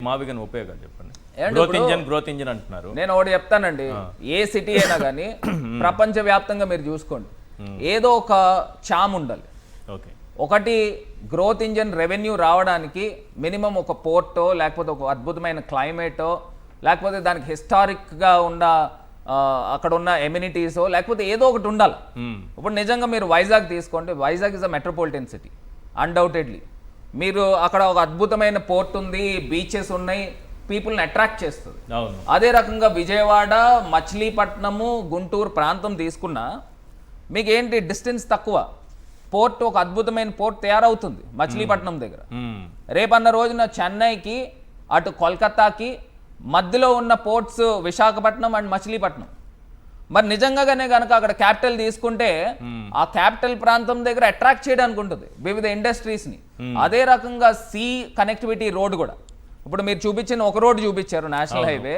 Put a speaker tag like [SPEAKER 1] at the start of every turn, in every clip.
[SPEAKER 1] మావిగన్ ఉపయోగాలు చెప్పండి. Growth engine అంటున్నారు.
[SPEAKER 2] నేను ఒకటి చెప్తానండి, ఏ సిటీ అయినా కానీ ప్రపంచవ్యాప్తంగా మీరు చూసుకోండి, ఏదో ఒక చామ్ ఉండాలి. ఒకటి గ్రోత్ ఇంజిన్ రెవెన్యూ రావడానికి మినిమం ఒక పోర్టో, లేకపోతే ఒక అద్భుతమైన క్లైమేటో, లేకపోతే దానికి హిస్టారిక్గా ఉన్న అక్కడ ఉన్న ఎమ్యూనిటీసో, లేకపోతే ఏదో ఒకటి ఉండాలి. ఇప్పుడు నిజంగా మీరు వైజాగ్ తీసుకోండి, Vizag is a metropolitan city undoubtedly. మీరు అక్కడ ఒక అద్భుతమైన పోర్ట్ ఉంది, బీచెస్ ఉన్నాయి, పీపుల్ని అట్రాక్ట్ చేస్తుంది. అదే రకంగా విజయవాడ, మచిలీపట్నము, గుంటూరు ప్రాంతం తీసుకున్నా మీకు ఏంటి డిస్టెన్స్ తక్కువ, పోర్ట్ ఒక అద్భుతమైన పోర్ట్ తయారవుతుంది మచిలీపట్నం దగ్గర. రేపన్న రోజున చెన్నైకి, అటు కోల్కతాకి మధ్యలో ఉన్న పోర్ట్స్ విశాఖపట్నం అండ్ మచిలీపట్నం. మరి నిజంగానే కనుక అక్కడ క్యాపిటల్ తీసుకుంటే ఆ క్యాపిటల్ ప్రాంతం దగ్గర అట్రాక్ట్ చేయడానికి ఉంటుంది వివిధ ఇండస్ట్రీస్ని. అదే రకంగా సీ కనెక్టివిటీ రోడ్ కూడా, ఇప్పుడు మీరు చూపించిన ఒక రోడ్ చూపించారు నేషనల్ హైవే,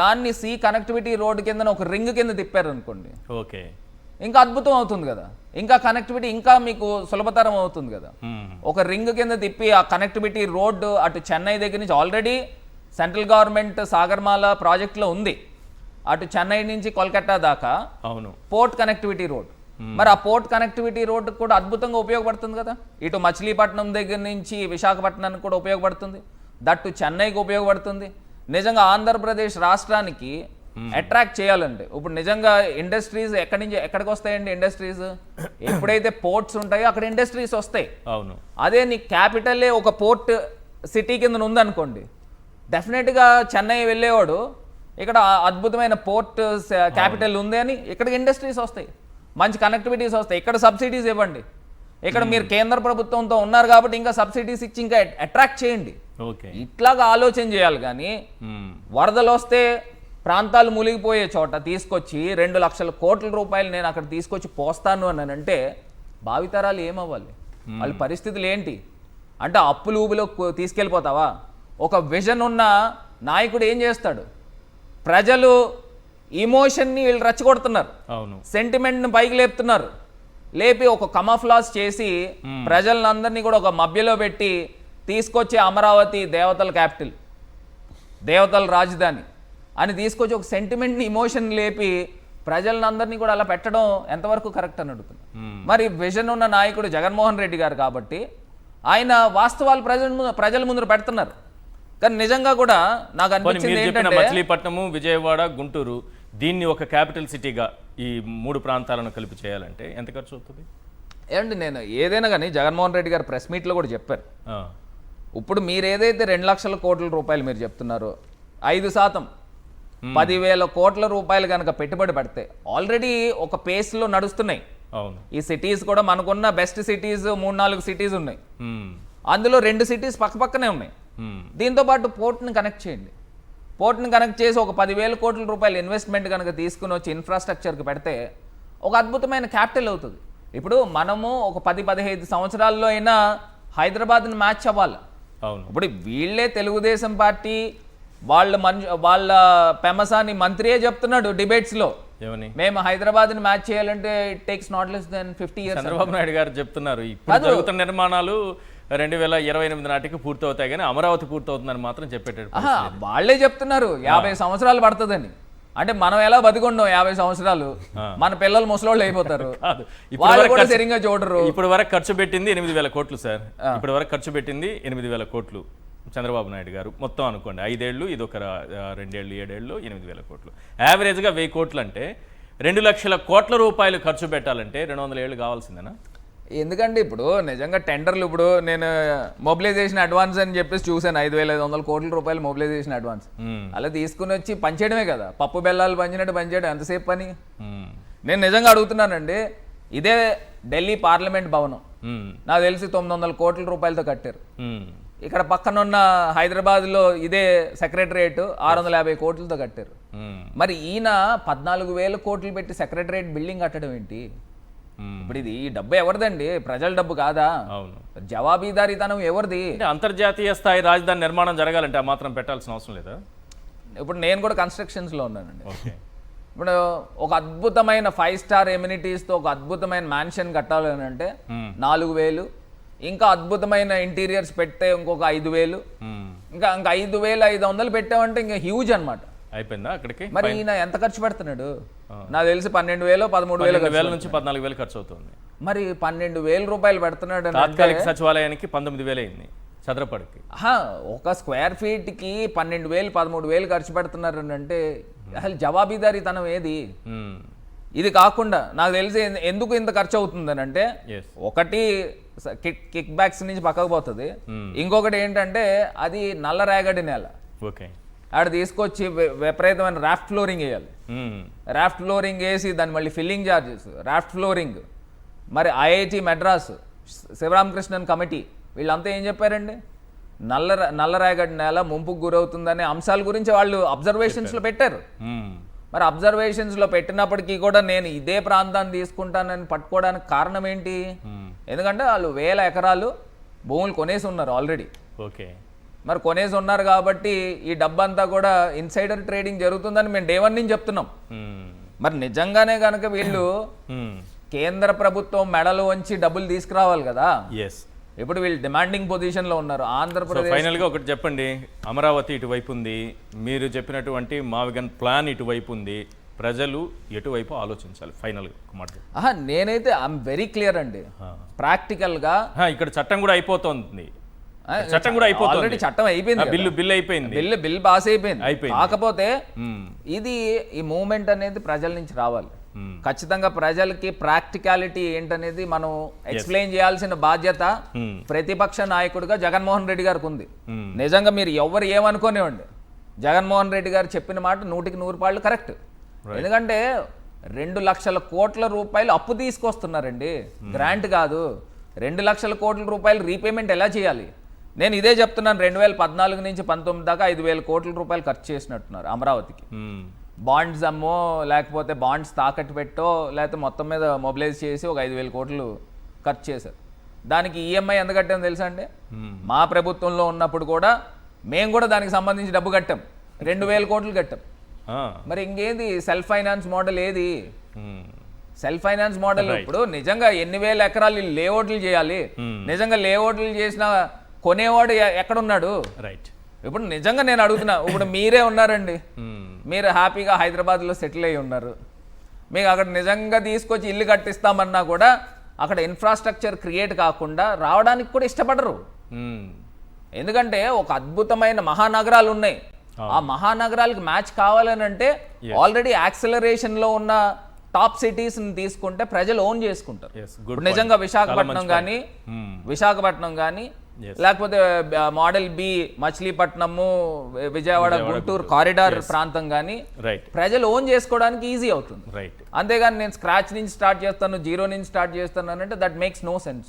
[SPEAKER 2] దాన్ని సీ కనెక్టివిటీ రోడ్ కింద ఒక రింగ్ కింద తిప్పారు అనుకోండి, ఇంకా అద్భుతం అవుతుంది కదా. ఇంకా కనెక్టివిటీ ఇంకా మీకు సులభతరం అవుతుంది కదా. ఒక రింగ్ కింద తిప్పి ఆ కనెక్టివిటీ రోడ్ అటు చెన్నై దగ్గర నుంచి ఆల్రెడీ సెంట్రల్ గవర్నమెంట్ సాగర్మాల ప్రాజెక్ట్లో ఉంది, అటు చెన్నై నుంచి కోల్కతా దాకా పోర్ట్ కనెక్టివిటీ రోడ్. మరి ఆ పోర్ట్ కనెక్టివిటీ రోడ్ కూడా అద్భుతంగా ఉపయోగపడుతుంది కదా. ఇటు మచిలీపట్నం దగ్గర నుంచి విశాఖపట్నానికి కూడా ఉపయోగపడుతుంది, దట్టు చెన్నైకి ఉపయోగపడుతుంది. నిజంగా ఆంధ్రప్రదేశ్ రాష్ట్రానికి అట్రాక్ట్ చేయాలంటే ఇప్పుడు నిజంగా ఇండస్ట్రీస్ ఎక్కడి నుంచి ఎక్కడికి వస్తాయండి? ఇండస్ట్రీస్ ఎప్పుడైతే పోర్ట్స్ ఉంటాయో అక్కడ ఇండస్ట్రీస్ వస్తాయి. అదే నీ క్యాపిటలే ఒక పోర్ట్ సిటీ కింద ఉందనుకోండి, డెఫినెట్గా చెన్నై వెళ్ళేవాడు ఇక్కడ అద్భుతమైన పోర్ట్ క్యాపిటల్ ఉంది అని ఇక్కడికి ఇండస్ట్రీస్ వస్తాయి, మంచి కనెక్టివిటీస్ వస్తాయి. ఇక్కడ సబ్సిడీస్ ఇవ్వండి, ఇక్కడ మీరు కేంద్ర ప్రభుత్వంతో ఉన్నారు కాబట్టి ఇంకా సబ్సిడీస్ ఇచ్చి ఇంకా అట్రాక్ట్ చేయండి. ఇట్లాగా ఆలోచన చేయాలి. కానీ వరదలు వస్తే ప్రాంతాలు మునిగిపోయే చోట తీసుకొచ్చి 2 లక్షల కోట్ల రూపాయలు నేను అక్కడ తీసుకొచ్చి పోస్తాను అని అంటే భావితరాలు ఏమవ్వాలి? వాళ్ళ పరిస్థితులు ఏంటి? అంటే అప్పులు ఊబిలో తీసుకెళ్ళిపోతావా? ఒక విజన్ ఉన్న నాయకుడు ఏం చేస్తాడు? ప్రజలు ఇమోషన్ని వీళ్ళు రెచ్చగొడుతున్నారు, సెంటిమెంట్ని పైకి లేపుతున్నారు, లేపి ఒక కమఫ్లాస్ చేసి ప్రజలందరినీ కూడా ఒక మభ్యలో పెట్టి తీసుకొచ్చి అమరావతి దేవతల క్యాపిటల్, దేవతల రాజధాని అని తీసుకొచ్చి ఒక సెంటిమెంట్ని ఇమోషన్ లేపి ప్రజలందరినీ కూడా అలా పెట్టడం ఎంతవరకు కరెక్ట్ అని అడుగుతుంది. మరి విజన్ ఉన్న నాయకుడు జగన్మోహన్ రెడ్డి గారు కాబట్టి ఆయన వాస్తవాలు ప్రజల ముందు పెడుతున్నారు. కానీ నిజంగా కూడా నాకు అనిపించింది ఏంటంటే
[SPEAKER 1] మచిలీపట్నము, విజయవాడ, గుంటూరు దీన్ని ఒక క్యాపిటల్ సిటీగా ఈ 3 ప్రాంతాలను కలిపి చేయాలంటే ఎంత ఖర్చు అవుతుంది?
[SPEAKER 2] ఏమండి, నేను ఏదైనా కానీ జగన్మోహన్ రెడ్డి గారు ప్రెస్ మీట్లో కూడా చెప్పారు. ఇప్పుడు మీరు ఏదైతే 2 లక్షల కోట్ల రూపాయలు మీరు చెప్తున్నారో 5% 10,000 కోట్ల రూపాయలు కనుక పెట్టుబడి పెడితే ఆల్రెడీ ఒక పేస్లో నడుస్తున్నాయి ఈ సిటీస్ కూడా. మనకున్న బెస్ట్ సిటీస్ 3-4 సిటీస్ ఉన్నాయి, అందులో 2 సిటీస్ పక్కపక్కనే ఉన్నాయి. దీంతో పాటు పోర్ట్ని కనెక్ట్ చేయండి, పోర్ట్ని కనెక్ట్ చేసి ఒక 10,000 కోట్ల రూపాయలు ఇన్వెస్ట్మెంట్ కనుక తీసుకుని వచ్చి ఇన్ఫ్రాస్ట్రక్చర్కి పెడితే ఒక అద్భుతమైన క్యాపిటల్ అవుతుంది. ఇప్పుడు మనము ఒక 10-15 సంవత్సరాల్లో అయినా హైదరాబాద్ని మ్యాచ్ అవ్వాలి. ఇప్పుడు వీళ్ళే తెలుగుదేశం పార్టీ వాళ్ళ పెమసాని మంత్రియే చెప్తున్నాడు డిబేట్స్లో, మేము హైదరాబాద్ని మ్యాచ్ చేయాలంటే it takes not less than 50 years.
[SPEAKER 1] Chandrababu Naidu గారు చెప్తున్నారు ఇప్పుడు జరుగుతున్న నిర్మాణాలు 2028 నాటికి పూర్తవుతాయి, కానీ అమరావతి పూర్తవుతుందని మాత్రం చెప్పేటట్టు
[SPEAKER 2] వాళ్ళే చెప్తున్నారు 50 సంవత్సరాలు పడుతుందని. అంటే మనం ఎలా బతికొండం 50 సంవత్సరాలు, మన పిల్లలు ముసలోళ్ళు అయిపోతారు, వాళ్ళు కూడా సరిగ్గా చూడరు.
[SPEAKER 1] ఇప్పుడు వరకు ఖర్చు పెట్టింది 8,000 కోట్లు సార్. ఇప్పటి వరకు ఖర్చు పెట్టింది 8,000 కోట్లు చంద్రబాబు నాయుడు గారు మొత్తం అనుకోండి. 5 ఏళ్ళు, ఇది ఒక 2 ఏళ్ళు, 7 ఏళ్ళు, 8,000 కోట్లు. యావరేజ్గా 1000 కోట్లు అంటే 2 లక్షల కోట్ల రూపాయలు ఖర్చు పెట్టాలంటే 200 ఏళ్ళు కావాల్సిందేనా?
[SPEAKER 2] ఎందుకంటే ఇప్పుడు నిజంగా టెండర్లు, ఇప్పుడు నేను మొబిలైజేషన్ అడ్వాన్స్ అని చెప్పేసి చూశాను, 5,500 కోట్ల రూపాయలు మొబిలైజేషన్ అడ్వాన్స్. అలా తీసుకుని వచ్చి పంచేయడమే కదా, పప్పు బెల్లాలు పంచినట్టు పంచేయడం ఎంతసేపు పని? నేను నిజంగా అడుగుతున్నానండి, ఇదే ఢిల్లీ పార్లమెంట్ భవనం నాకు తెలిసి 900 కోట్ల రూపాయలతో కట్టారు. ఇక్కడ పక్కనున్న హైదరాబాద్లో ఇదే సెక్రటరియట్ 650 కోట్లతో కట్టారు. మరి ఈయన 14,000 కోట్లు పెట్టి సెక్రటరియట్ బిల్డింగ్ కట్టడం ఏంటి? ఇప్పుడు ఇది ఈ డబ్బు ఎవరిదండి? ప్రజల డబ్బు కాదా? జవాబీదారీతనం ఎవరిది?
[SPEAKER 1] అంతర్జాతీయ స్థాయి రాజధాని నిర్మాణం జరగాలంటే ఆ మాత్రం పెట్టాల్సిన అవసరం లేదా?
[SPEAKER 2] ఇప్పుడు నేను కూడా కన్స్ట్రక్షన్స్లో ఉన్నానండి. ఇప్పుడు ఒక అద్భుతమైన 5 స్టార్ ఎమ్యూనిటీస్తో ఒక అద్భుతమైన మ్యాన్షన్ కట్టాలని అంటే 4,000 ఇంకా అద్భుతమైన ఇంటీరియర్స్ పెడితే ఇంకొక 5,000, ఇంకా 5,500 పెట్టామంటే ఇంకా హ్యూజ్ అన్నమాట.
[SPEAKER 1] అయిపోయిందా అక్కడికి?
[SPEAKER 2] మరి ఈయన ఎంత ఖర్చు పెడుతున్నాడు? నాకు తెలిసి 12,000 13,000
[SPEAKER 1] నుంచి 14,000 ఖర్చు అవుతుంది.
[SPEAKER 2] మరి 12,000 రూపాయలు పెడుతున్నాడు అంటే
[SPEAKER 1] తాత్కాలిక సచివాలయానికి 19,000 అయింది చదరపడికి.
[SPEAKER 2] ఒక స్క్వేర్ ఫీట్ కి 12,000 13,000 ఖర్చు పెడుతున్నారు అంటే అసలు జవాబుదారీతనం ఏది? ఇది కాకుండా నాకు తెలిసి ఎందుకు ఇంత ఖర్చు అవుతుందని అంటే, ఒకటి కిక్ బ్యాక్స్ నుంచి పక్కకు పోతుంది, ఇంకొకటి ఏంటంటే అది నల్ల రేగడి నేల.
[SPEAKER 1] ఓకే,
[SPEAKER 2] ఆడ తీసుకొచ్చి విపరీతమైన రాఫ్ట్ ఫ్లోరింగ్ వేయాలి. రాఫ్ట్ ఫ్లోరింగ్ వేసి దాన్ని మళ్ళీ ఫిల్లింగ్ ఛార్జెస్, రాఫ్ట్ ఫ్లోరింగ్. మరి ఐఐటి మెడ్రాస్, శివరామకృష్ణన్ కమిటీ వీళ్ళంతా ఏం చెప్పారండి? నల్ల రేగడి నేల ముంపుకు గురవుతుందనే అంశాల గురించి వాళ్ళు అబ్జర్వేషన్స్లో పెట్టారు. మరి అబ్జర్వేషన్స్లో పెట్టినప్పటికీ కూడా నేను ఇదే ప్రాంతాన్ని తీసుకుంటానని పట్టుకోవడానికి కారణం ఏంటి? ఎందుకంటే వాళ్ళు 1000 ఎకరాలు భూములు కొనేసి ఉన్నారు ఆల్రెడీ.
[SPEAKER 1] ఓకే,
[SPEAKER 2] మరి కొనేసి ఉన్నారు కాబట్టి ఈ డబ్బంతా కూడా ఇన్సైడర్ ట్రేడింగ్ జరుగుతుందని మేము డే 1 నుంచి చెప్తున్నాం. మరి నిజంగానే కనుక వీళ్ళు కేంద్ర ప్రభుత్వం మెడలు వంచి డబ్బులు తీసుకురావాలి కదా. ఇప్పుడు వీళ్ళు డిమాండింగ్ పొజిషన్లో ఉన్నారు. ఆంధ్రప్రదేశ్
[SPEAKER 1] ఫైనల్గా ఒకటి చెప్పండి, అమరావతి ఇటువైపు ఉంది, మీరు చెప్పినటువంటి మావిగన్ ప్లాన్ ఇటువైపు ఉంది, ప్రజలు ఎటువైపు ఆలోచించాలి ఫైనల్గా మాట?
[SPEAKER 2] నేనైతే ఐఎమ్ వెరీ క్లియర్ అండి. ప్రాక్టికల్గా
[SPEAKER 1] ఇక్కడ చట్టం కూడా అయిపోతుంది, చట్టం కూడా అయిపోతుంది,
[SPEAKER 2] ఆల్రెడీ చట్టం అయిపోయింది,
[SPEAKER 1] బిల్లు అయిపోయింది,
[SPEAKER 2] బిల్ పాస్ అయిపోయింది. కాకపోతే ఇది ఈ మూవ్మెంట్ అనేది ప్రజల నుంచి రావాలి. ఖచ్చితంగా ప్రజలకి ప్రాక్టికాలిటీ ఏంటనేది మనం ఎక్స్ప్లెయిన్ చేయాల్సిన బాధ్యత ప్రతిపక్ష నాయకుడిగా జగన్మోహన్ రెడ్డి గారికి ఉంది. నిజంగా మీరు ఎవరు ఏమనుకోనివ్వండి, జగన్మోహన్ రెడ్డి గారు చెప్పిన మాట 100కి 100 కరెక్ట్. ఎందుకంటే 2 లక్షల కోట్ల రూపాయలు అప్పు తీసుకొస్తున్నారండి, గ్రాంట్ కాదు. 2 లక్షల కోట్ల రూపాయలు రీపేమెంట్ ఎలా చేయాలి? నేను ఇదే చెప్తున్నాను. 2014 నుంచి 19 దాకా 5,000 కోట్ల రూపాయలు ఖర్చు చేసినట్టున్నారు అమరావతికి. బాండ్స్ అమ్మో, లేకపోతే బాండ్స్ తాకట్టు పెట్టో, లేకపోతే మొత్తం మీద మొబిలైజ్ చేసి ఒక 5,000 కోట్లు ఖర్చు చేశారు. దానికి ఈఎంఐ ఎంత కట్టామో తెలుసా అండి? మా ప్రభుత్వంలో ఉన్నప్పుడు కూడా మేము కూడా దానికి సంబంధించి డబ్బు కట్టాం, 2,000 కోట్లు కట్టాం. మరి ఇంకేది సెల్ఫ్ ఫైనాన్స్ మోడల్ ఏది? సెల్ఫ్ ఫైనాన్స్ మోడల్ ఇప్పుడు నిజంగా ఎన్ని వేల ఎకరాలు లేఅవుట్లు చేయాలి? నిజంగా లేఅవుట్లు చేసిన కొనేవాడు ఎక్కడున్నాడు?
[SPEAKER 1] రైట్.
[SPEAKER 2] ఇప్పుడు నిజంగా నేను అడుగుతున్నా, ఇప్పుడు మీరే ఉన్నారండి, మీరు హ్యాపీగా హైదరాబాద్లో సెటిల్ అయ్యి ఉన్నారు. మీకు అక్కడ నిజంగా తీసుకొచ్చి ఇల్లు కట్టిస్తామన్నా కూడా అక్కడ ఇన్ఫ్రాస్ట్రక్చర్ క్రియేట్ కాకుండా రావడానికి కూడా ఇష్టపడరు. ఎందుకంటే ఒక అద్భుతమైన మహానగరాలు ఉన్నాయి, ఆ మహానగరాలకు మ్యాచ్ కావాలని అంటే ఆల్రెడీ యాక్సిలరేషన్లో ఉన్న టాప్ సిటీస్ని తీసుకుంటే ప్రజలు ఓన్ చేసుకుంటారు. నిజంగా విశాఖపట్నం కానీ లేకపోతే మోడల్ బి మచిలీపట్నము, విజయవాడ, గుంటూరు కారిడార్ ప్రాంతం కానీ ప్రజలు ఓన్ చేసుకోవడానికి ఈజీ అవుతుంది. అంతేగాని నేను స్క్రాచ్ నుంచి స్టార్ట్ చేస్తాను, జీరో నుంచి స్టార్ట్ చేస్తాను అంటే దట్ మేక్స్ నో సెన్స్.